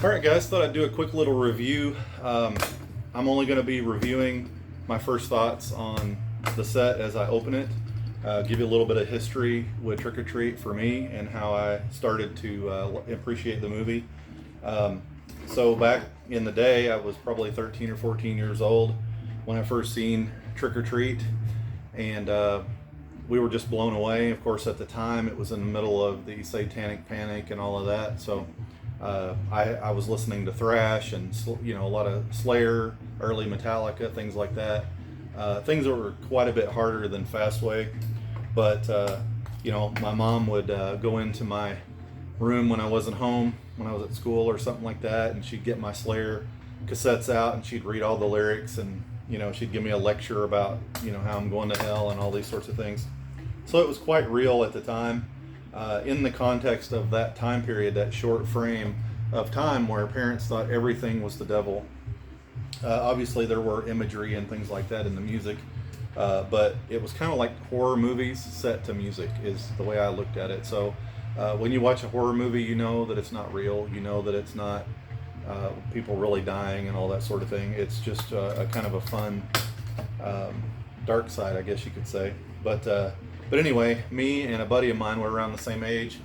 All right, guys, thought I'd do a quick little review. I'm only going to be reviewing my first thoughts on the set as I open it, give you a little bit of history with Trick or Treat for me and how I started to appreciate the movie. So, back in the day, I was probably 13 or 14 years old when I first seen Trick or Treat, and we were just blown away. Of course, at the time, it was in the middle of the Satanic Panic and all of that, so I was listening to thrash and a lot of Slayer, early Metallica, things like that. Things that were quite a bit harder than Fastway, but my mom would go into my room when I wasn't home, when I was at school or something like that, and she'd get my Slayer cassettes out and she'd read all the lyrics, and she'd give me a lecture about how I'm going to hell and all these sorts of things. So it was quite real at the time. In the context of that time period, that short frame of time where parents thought everything was the devil. Obviously, there were imagery and things like that in the music, but it was kind of like horror movies set to music, is the way I looked at it. So when you watch a horror movie, you know that it's not real, you know that it's not people really dying and all that sort of thing. It's just a kind of a fun dark side, I guess you could say. But anyway, me and a buddy of mine were around the same age.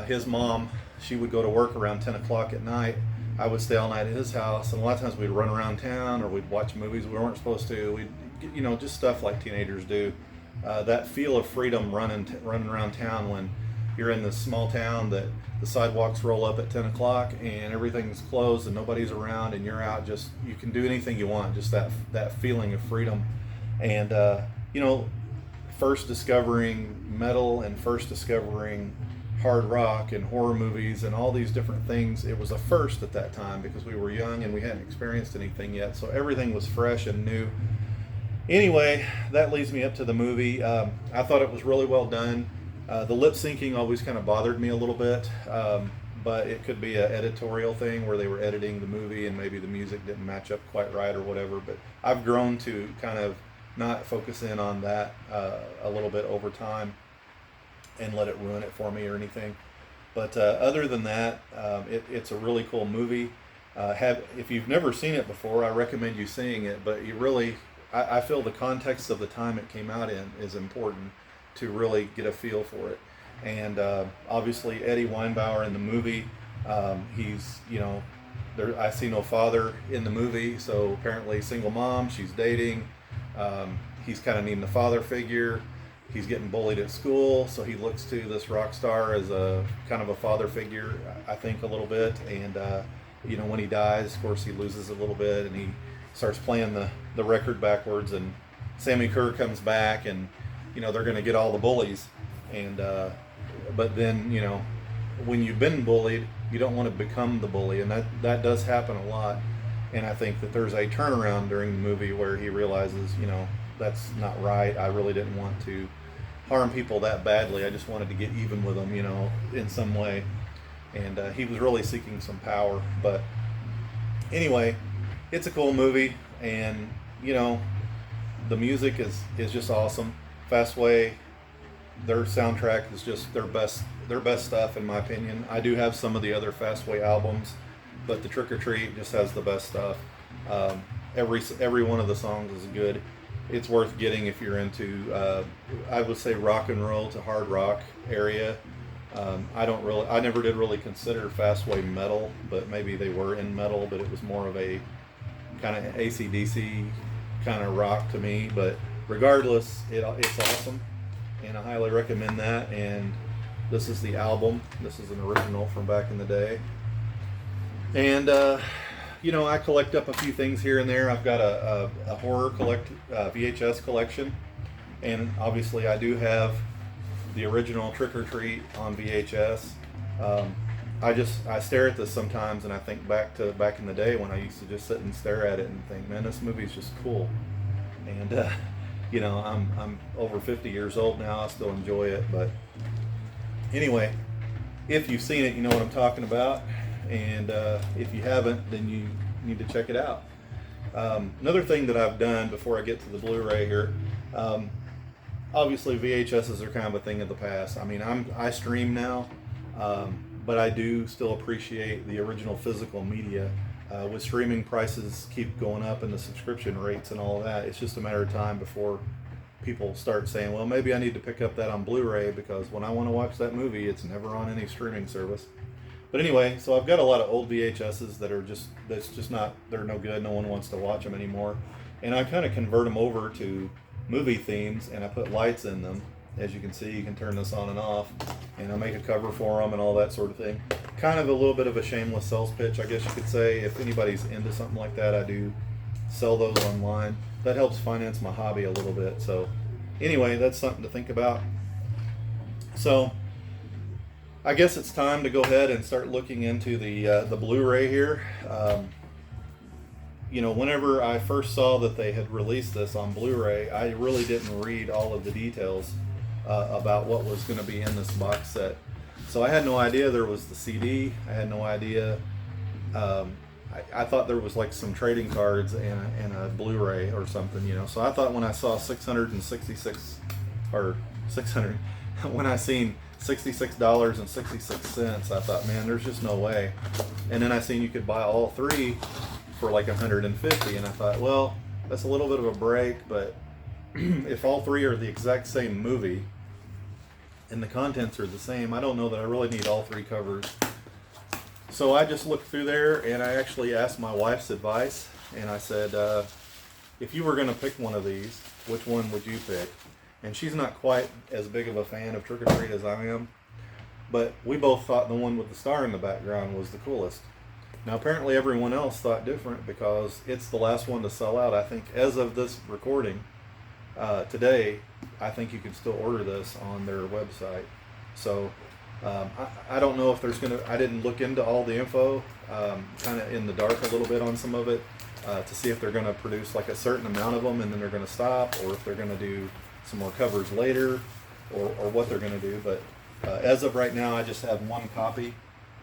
His mom, she would go to work around 10 o'clock at night. I would stay all night at his house, and a lot of times we'd run around town or we'd watch movies we weren't supposed to. We'd, just stuff like teenagers do. That feel of freedom running around town when you're in this small town that the sidewalks roll up at 10 o'clock and everything's closed and nobody's around and you're out, just, you can do anything you want, just that feeling of freedom. And, first discovering metal and first discovering hard rock and horror movies and all these different things, it was a first at that time because we were young and we hadn't experienced anything yet, so everything was fresh and new. Anyway, that leads me up to the movie. I thought it was really well done. The lip syncing always kind of bothered me a little bit, but it could be an editorial thing where they were editing the movie and maybe the music didn't match up quite right or whatever, but I've grown to kind of not focus in on that a little bit over time and let it ruin it for me or anything. But other than that, it's a really cool movie. If you've never seen it before, I recommend you seeing it, but I feel the context of the time it came out in is important to really get a feel for it. And obviously Eddie Weinbauer in the movie, he's, I see no father in the movie, so apparently single mom, she's dating. He's kind of needing a father figure. He's getting bullied at school, so he looks to this rock star as a kind of a father figure, I think, a little bit. And when he dies, of course, he loses a little bit, and he starts playing the record backwards. And Sammi Curr comes back, and they're going to get all the bullies. And but then when you've been bullied, you don't want to become the bully, and that does happen a lot. And I think that there's a turnaround during the movie where he realizes, that's not right. I really didn't want to harm people that badly. I just wanted to get even with them, in some way. And he was really seeking some power. But anyway, it's a cool movie. And, the music is just awesome. Fastway, their soundtrack is just their best stuff, in my opinion. I do have some of the other Fastway albums, but the Trick or Treat just has the best stuff. Every one of the songs is good. It's worth getting if you're into, I would say, rock and roll to hard rock area. I never did really consider Fastway metal, but maybe they were in metal, but it was more of a kind of AC/DC kind of rock to me. But regardless, it's awesome, and I highly recommend that. And this is the album. This is an original from back in the day. And, I collect up a few things here and there. I've got a horror VHS collection. And obviously I do have the original Trick or Treat on VHS. I stare at this sometimes and I think back in the day when I used to just sit and stare at it and think, man, this movie's just cool. And, I'm over 50 years old now. I still enjoy it. But anyway, if you've seen it, you know what I'm talking about. And if you haven't, then you need to check it out. Another thing that I've done before I get to the Blu-ray here, obviously VHSs are kind of a thing of the past. I mean, I stream now, but I do still appreciate the original physical media. With streaming prices keep going up and the subscription rates and all of that, it's just a matter of time before people start saying, well, maybe I need to pick up that on Blu-ray, because when I want to watch that movie, it's never on any streaming service. But anyway, so I've got a lot of old VHSs that's just not, they're no good. No one wants to watch them anymore. And I kind of convert them over to movie themes, and I put lights in them. As you can see, you can turn this on and off, and I make a cover for them and all that sort of thing. Kind of a little bit of a shameless sales pitch, I guess you could say. If anybody's into something like that, I do sell those online. That helps finance my hobby a little bit. So anyway, that's something to think about. So I guess it's time to go ahead and start looking into the Blu-ray here. Whenever I first saw that they had released this on Blu-ray, I really didn't read all of the details about what was going to be in this box set. So I had no idea there was the CD. I had no idea. I thought there was like some trading cards and a Blu-ray or something, So I thought when I saw 666 or 600, when I seen $66.66, I thought, man, there's just no way. And then I seen you could buy all three for like $150, and I thought, well, that's a little bit of a break, but if all three are the exact same movie and the contents are the same, I don't know that I really need all three covers. So I just looked through there, and I actually asked my wife's advice, and I said, if you were going to pick one of these, which one would you pick? And she's not quite as big of a fan of Trick or Treat as I am, but we both thought the one with the star in the background was the coolest. Now apparently everyone else thought different, because it's the last one to sell out. I think as of this recording today, I think you can still order this on their website. So I don't know if there's I didn't look into all the info, kind of in the dark a little bit on some of it, to see if they're going to produce like a certain amount of them and then they're going to stop, or if they're going to do some more covers later, or what they're going to do. But as of right now, I just have one copy,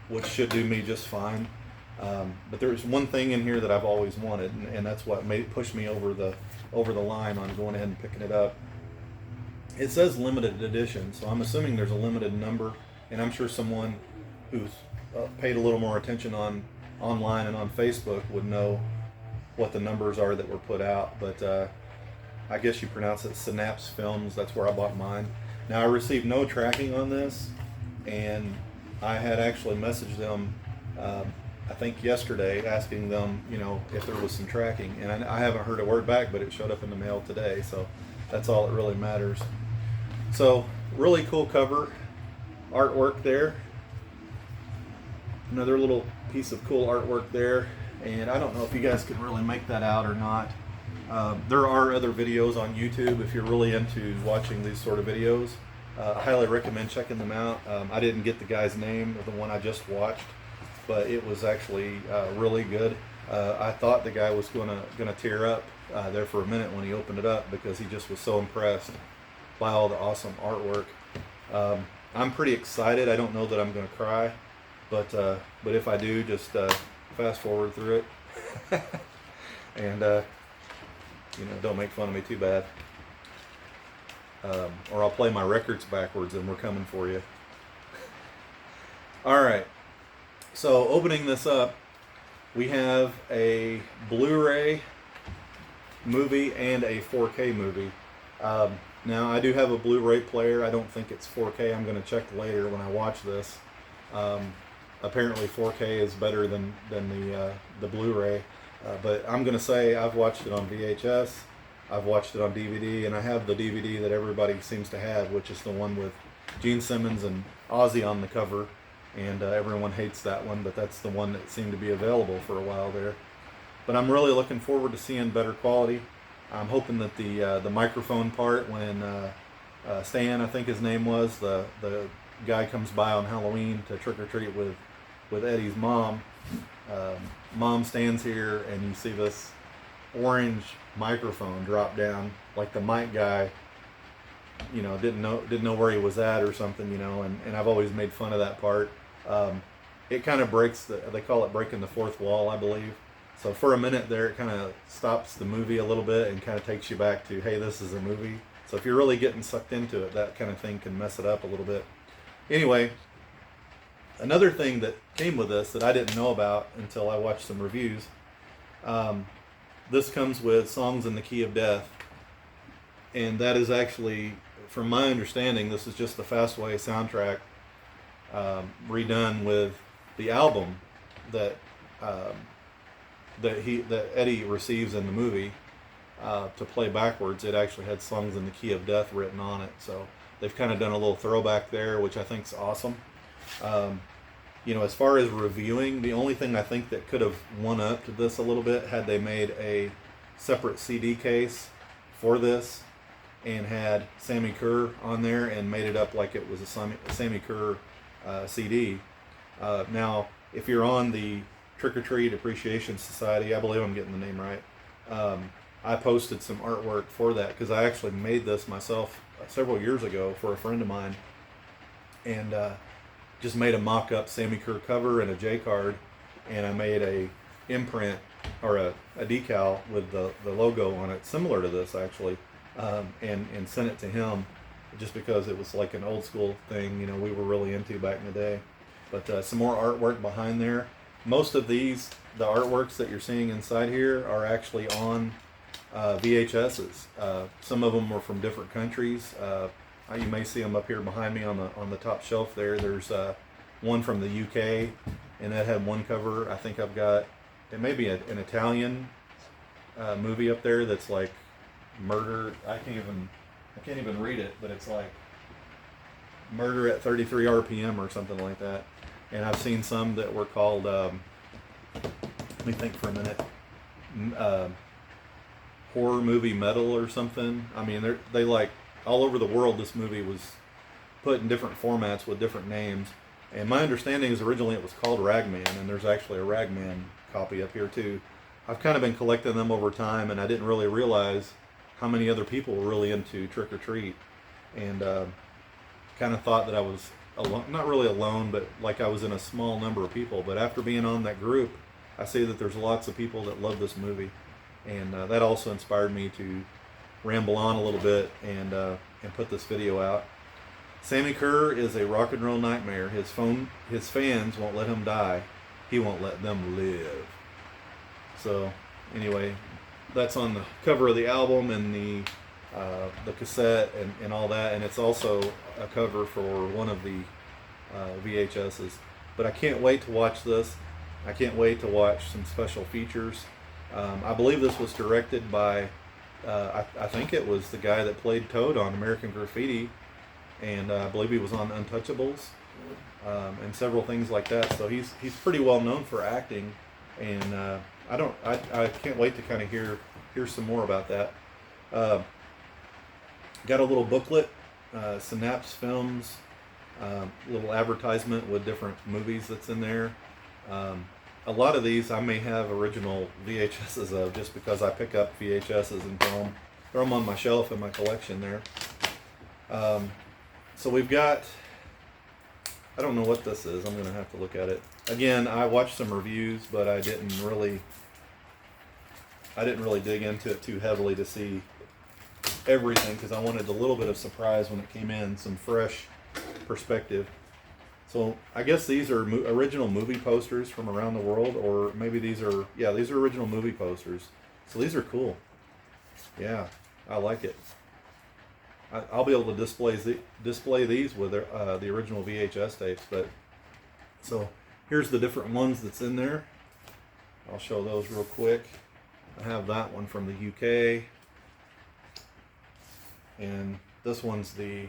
which should do me just fine. But there's one thing in here that I've always wanted, and that's what pushed me over the line on going ahead and picking it up. It says limited edition, so I'm assuming there's a limited number, and I'm sure someone who's paid a little more attention online and on Facebook would know what the numbers are that were put out. But I guess you pronounce it Synapse Films. That's where I bought mine. Now I received no tracking on this, and I had actually messaged them I think yesterday, asking them, if there was some tracking, and I haven't heard a word back, but it showed up in the mail today, so that's all that really matters. So really cool cover artwork there. Another little piece of cool artwork there, and I don't know if you guys can really make that out or not. There are other videos on YouTube if you're really into watching these sort of videos. I highly recommend checking them out. I didn't get the guy's name of the one I just watched, but it was actually really good. I thought the guy was gonna tear up there for a minute when he opened it up, because he just was so impressed by all the awesome artwork. I'm pretty excited. I don't know that I'm gonna cry, but if I do, just fast forward through it, and don't make fun of me too bad, or I'll play my records backwards and we're coming for you. All right. So opening this up, we have a Blu-ray movie and a 4K movie. Now I do have a Blu-ray player. I don't think it's 4K. I'm going to check later when I watch this. Apparently 4K is better than the Blu-ray, but I'm going to say I've watched it on VHS, I've watched it on DVD, and I have the DVD that everybody seems to have, which is the one with Gene Simmons and Ozzy on the cover. And everyone hates that one, but that's the one that seemed to be available for a while there. But I'm really looking forward to seeing better quality. I'm hoping that the microphone part, when Stan, I think his name was, the guy comes by on Halloween to trick or treat with Eddie's mom. Mom stands here, and you see this orange microphone drop down, like the mic guy didn't know where he was at or something, and I've always made fun of that part. It kind of breaks they call it breaking the fourth wall, I believe. So for a minute there, it kind of stops the movie a little bit and kind of takes you back to, hey, this is a movie. So if you're really getting sucked into it, that kind of thing can mess it up a little bit. Anyway, Another thing that came with this that I didn't know about until I watched some reviews, this comes with Songs in the Key of Death. And that is actually, from my understanding, this is just the Fastway soundtrack redone with the album that that Eddie receives in the movie to play backwards. It actually had Songs in the Key of Death written on it. So they've kind of done a little throwback there, which I think is awesome. As far as reviewing, the only thing I think that could have one-upped this a little bit had they made a separate CD case for this and had Sammi Curr on there and made it up like it was a Sammi Curr CD. Now, if you're on the Trick or Treat Appreciation Society, I believe I'm getting the name right, I posted some artwork for that because I actually made this myself several years ago for a friend of mine, and just made a mock-up Sammi Curr cover and a J card, and I made a imprint or a decal with the logo on it, similar to this actually, and sent it to him just because it was like an old school thing, we were really into back in the day. But some more artwork behind there. Most of the artworks that you're seeing inside here are actually on VHSs. Some of them were from different countries. You may see them up here behind me on the top shelf there. There's one from the UK, and that had one cover. I think I've got, it may be an Italian movie up there that's like Murder. I can't even read it, but it's like Murder at 33 RPM or something like that. And I've seen some that were called, let me think for a minute, horror movie metal or something. I mean, they like, all over the world this movie was put in different formats with different names. And my understanding is originally it was called Ragman, and there's actually a Ragman copy up here too. I've kind of been collecting them over time, and I didn't really realize how many other people were really into Trick or Treat, and kind of thought that I was alone, not really alone, but like I was in a small number of people. But after being on that group, I see that there's lots of people that love this movie, and that also inspired me to ramble on a little bit and put this video out. Sammi Curr is a rock and roll nightmare. His fans won't let him die. He won't let them live. So anyway, that's on the cover of the album and the cassette and all that, and it's also a cover for one of the VHSs. But I can't wait to watch this. I can't wait to watch some special features. I believe this was directed by I think it was the guy that played Toad on American Graffiti, and I believe he was on Untouchables and several things like that. So he's pretty well known for acting, and I can't wait to kind of hear some more about that. Got a little booklet, Synapse Films, little advertisement with different movies that's in there. A lot of these I may have original VHSs of, just because I pick up VHSs and throw them on my shelf in my collection there. So we've got, I don't know what this is. I'm going to have to look at it. Again, I watched some reviews, but I didn't really dig into it too heavily to see everything, because I wanted a little bit of surprise when it came in, some fresh perspective. So I guess these are original movie posters from around the world, or maybe these are original movie posters. So these are cool. Yeah, I like it. I'll be able to display these with the original VHS tapes. But so here's the different ones that's in there. I'll show those real quick. I have that one from the UK, and this one's the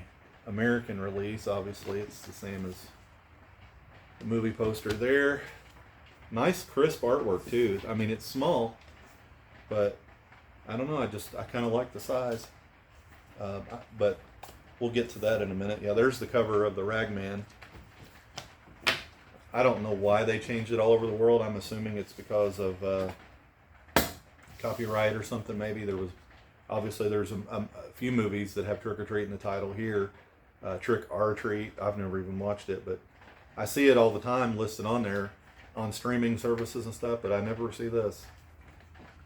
American release. Obviously, it's the same as the movie poster there. Nice crisp artwork too. I mean, it's small, but I don't know, I kind of like the size. But we'll get to that in a minute. Yeah, there's the cover of the Ragman. I don't know why they changed it all over the world. I'm assuming it's because of copyright or something. Maybe there's a few movies that have Trick or Treat in the title here. Trick or Treat. I've never even watched it, but I see it all the time listed on there on streaming services and stuff, but I never see this.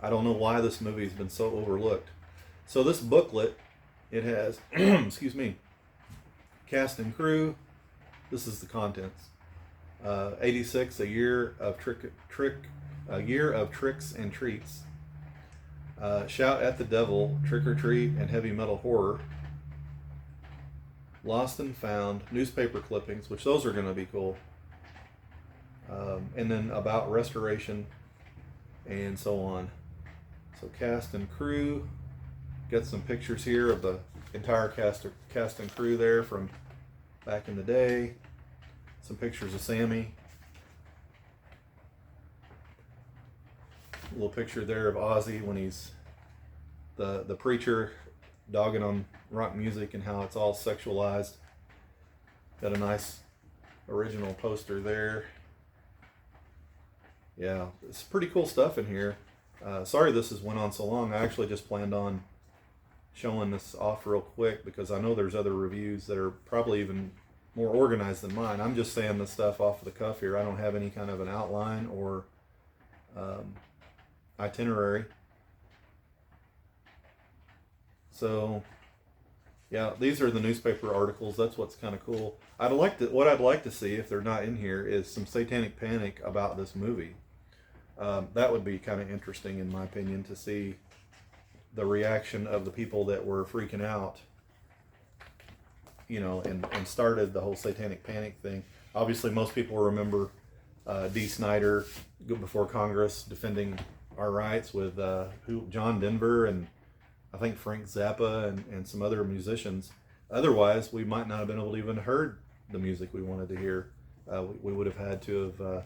I don't know why this movie's been so overlooked. So this booklet, it has, excuse me, cast and crew. This is the contents. '86, a year of a year of tricks and treats. Shout at the Devil, Trick or Treat, and Heavy Metal Horror. Lost and Found, newspaper clippings, which those are going to be cool. And then about restoration and so on. So cast and crew. Got some pictures here of the entire cast and crew there from back in the day. Some pictures of Sammi. A little picture there of Ozzy when he's the preacher dogging on rock music and how it's all sexualized. Got a nice original poster there. Yeah, it's pretty cool stuff in here. Sorry this has went on so long. I actually just planned on showing this off real quick because I know there's other reviews that are probably even more organized than mine. I'm just saying this stuff off the cuff here. I don't have any kind of an outline or itinerary. So yeah, these are the newspaper articles. That's what's kind of cool. What I'd like to see, if they're not in here, is some satanic panic about this movie. That would be kind of interesting, in my opinion, to see the reaction of the people that were freaking out, and started the whole satanic panic thing. Obviously, most people remember Dee Snider before Congress defending our rights with John Denver and I think Frank Zappa and some other musicians. Otherwise, we might not have been able to even heard the music we wanted to hear. We would have had to have,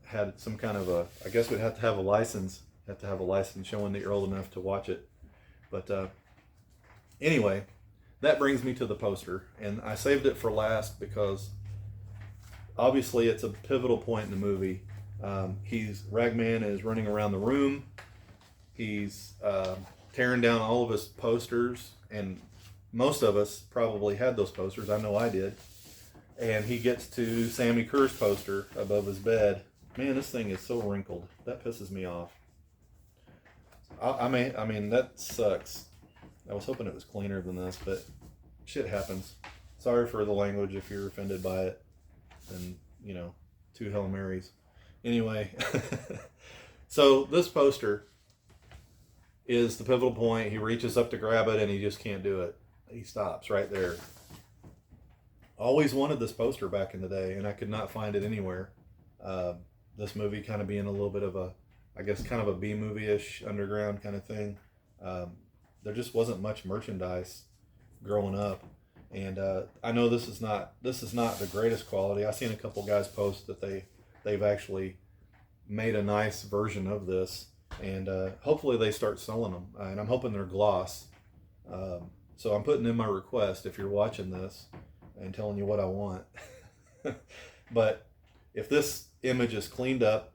had some kind of I guess we'd have to have a license. Have to have a license showing that you're old enough to watch it. But anyway, that brings me to the poster. And I saved it for last because obviously it's a pivotal point in the movie. Ragman is running around the room. He's tearing down all of his posters, and most of us probably had those posters. I know I did. And he gets to Sammi Curr's poster above his bed. Man, this thing is so wrinkled. That pisses me off. I mean, that sucks. I was hoping it was cleaner than this, but shit happens. Sorry for the language if you're offended by it. And, 2 Hail Marys. Anyway, so this poster is the pivotal point. He reaches up to grab it and he just can't do it. He stops right there. Always wanted this poster back in the day, and I could not find it anywhere. This movie kind of being a little bit of kind of a B movie-ish underground kind of thing. There just wasn't much merchandise growing up, and I know this is not the greatest quality. I've seen a couple guys post that they've actually made a nice version of this, and hopefully they start selling them. And I'm hoping they're gloss. So I'm putting in my request if you're watching this and telling you what I want. But if this image is cleaned up,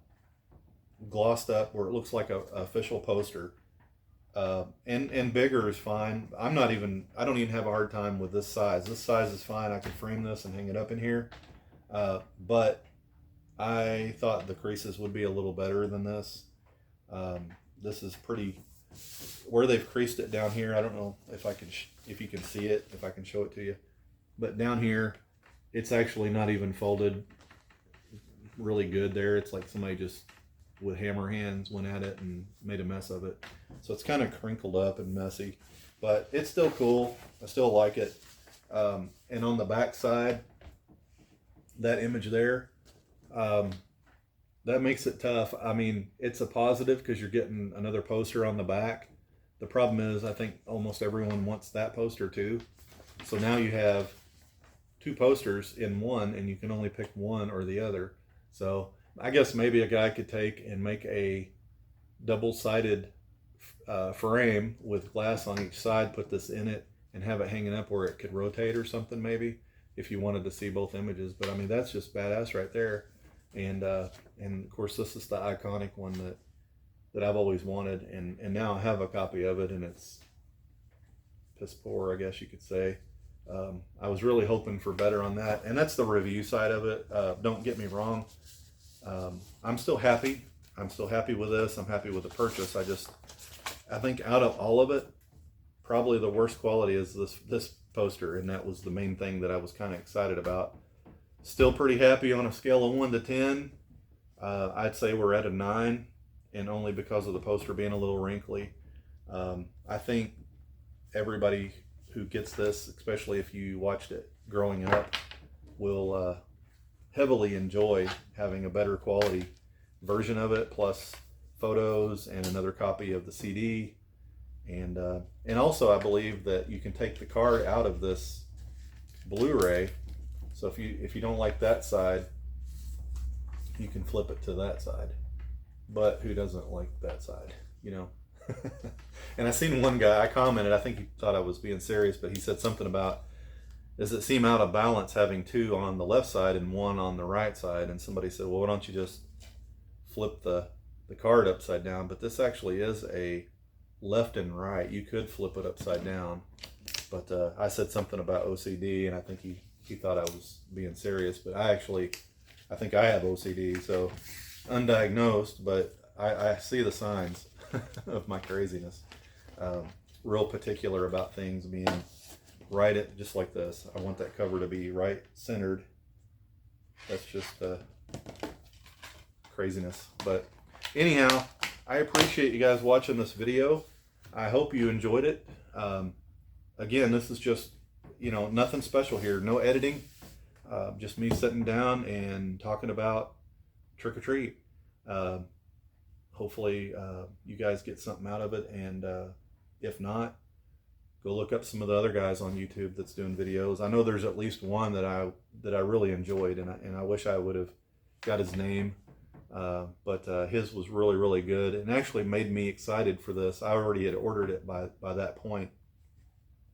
glossed up, where it looks like a official poster, and bigger is fine. I don't even have a hard time with this size. This size is fine. I could frame this and hang it up in here. But I thought the creases would be a little better than this. This is pretty, where they've creased it down here. I don't know if you can see it, if I can show it to you. But down here, it's actually not even folded really good there. It's like somebody just with hammer hands went at it and made a mess of it. So it's kind of crinkled up and messy, but it's still cool. I still like it. And on the back side, that image there, that makes it tough. I mean, it's a positive because you're getting another poster on the back. The problem is I think almost everyone wants that poster too. So now you have 2 posters in one, and you can only pick one or the other. So I guess maybe a guy could take and make a double-sided frame with glass on each side, put this in it, and have it hanging up where it could rotate or something maybe, if you wanted to see both images. But I mean, that's just badass right there. And of course, this is the iconic one that I've always wanted, and now I have a copy of it, and it's piss poor, I guess you could say. I was really hoping for better on that, and that's the review side of it. Don't get me wrong. I'm still happy. I'm still happy with this. I'm happy with the purchase. I think out of all of it, probably the worst quality is this poster, and that was the main thing that I was kind of excited about. Still pretty happy on a scale of 1 to 10. I'd say we're at a 9, and only because of the poster being a little wrinkly. I think everybody who gets this, especially if you watched it growing up, will heavily enjoy having a better quality version of it, plus photos and another copy of the CD. And also, I believe that you can take the card out of this Blu-ray. So if you don't like that side, you can flip it to that side. But who doesn't like that side, you know? And I seen one guy, I commented, I think he thought I was being serious, but he said something about, does it seem out of balance having 2 on the left side and 1 on the right side? And somebody said, well, why don't you just flip the card upside down? But this actually is a left and right. You could flip it upside down. But I said something about OCD, and I think he thought I was being serious. But I think I have OCD, so undiagnosed, but I see the signs of my craziness. Real particular about things being right at, just like this. I want that cover to be right centered. That's just craziness. But anyhow, I appreciate you guys watching this video. I hope you enjoyed it. Again, this is just, nothing special here. No editing. Just me sitting down and talking about Trick or Treat. Hopefully you guys get something out of it, and if not, go look up some of the other guys on YouTube that's doing videos. I know there's at least one that I really enjoyed, and I wish I would have got his name, but his was really, really good, and actually made me excited for this. I already had ordered it by that point,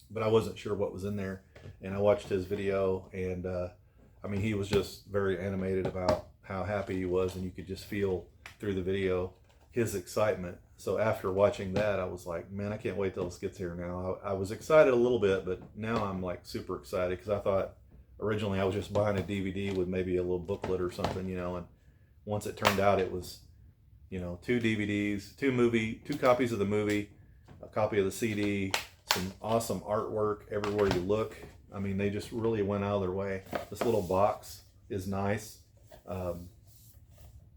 but I wasn't sure what was in there, and I watched his video, and I mean, he was just very animated about how happy he was, and you could just feel through the video his excitement. So after watching that, I was like, man, I can't wait till this gets here now. I was excited a little bit, but now I'm like super excited, because I thought originally I was just buying a DVD with maybe a little booklet or something, and once it turned out it was, 2 DVDs, 2 copies of the movie, a copy of the CD, some awesome artwork everywhere you look. I mean, they just really went out of their way. This little box is nice.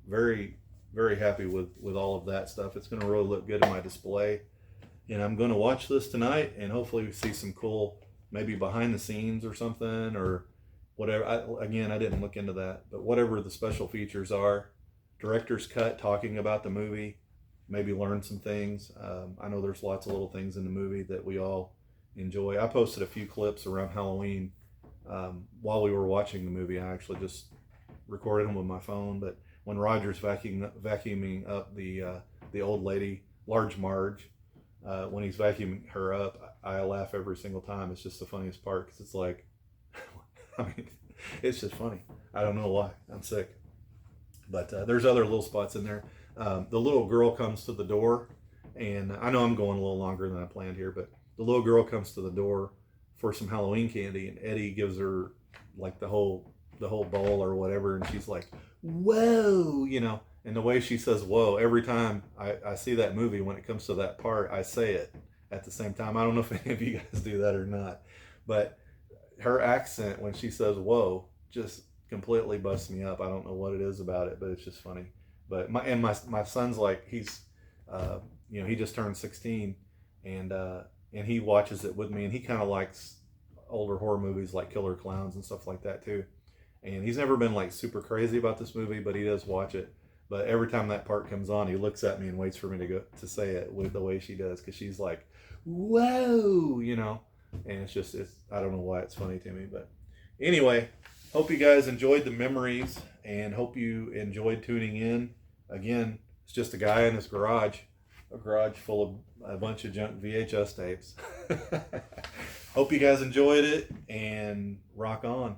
Very, very happy with all of that stuff. It's going to really look good in my display. And I'm going to watch this tonight, and hopefully we see some cool, maybe behind the scenes or something, or whatever. Again, I didn't look into that, but whatever the special features are, director's cut talking about the movie, maybe learn some things. I know there's lots of little things in the movie that we all enjoy. I posted a few clips around Halloween while we were watching the movie. I actually just recorded them with my phone, but when Roger's vacuuming up the old lady, Large Marge, when he's vacuuming her up, I laugh every single time. It's just the funniest part, because it's like, I mean, it's just funny. I don't know why. I'm sick. But there's other little spots in there. The little girl comes to the door, and I know I'm going a little longer than I planned here, but the little girl comes to the door for some Halloween candy, and Eddie gives her like the whole bowl or whatever, and she's like, whoa, and the way she says whoa, every time I see that movie, when it comes to that part, I say it at the same time. I don't know if any of you guys do that or not, but her accent when she says whoa just completely busts me up. I don't know what it is about it, but it's just funny. But my son's like, he's he just turned 16, and he watches it with me, and he kind of likes older horror movies like Killer Clowns and stuff like that too. And he's never been like super crazy about this movie, but he does watch it. But every time that part comes on, he looks at me and waits for me to say it with the way she does, because she's like, whoa, and it's I don't know why it's funny to me. But anyway, hope you guys enjoyed the memories, and hope you enjoyed tuning in. Again, it's just a guy in his garage, a garage full of a bunch of junk VHS tapes. Hope you guys enjoyed it, and rock on.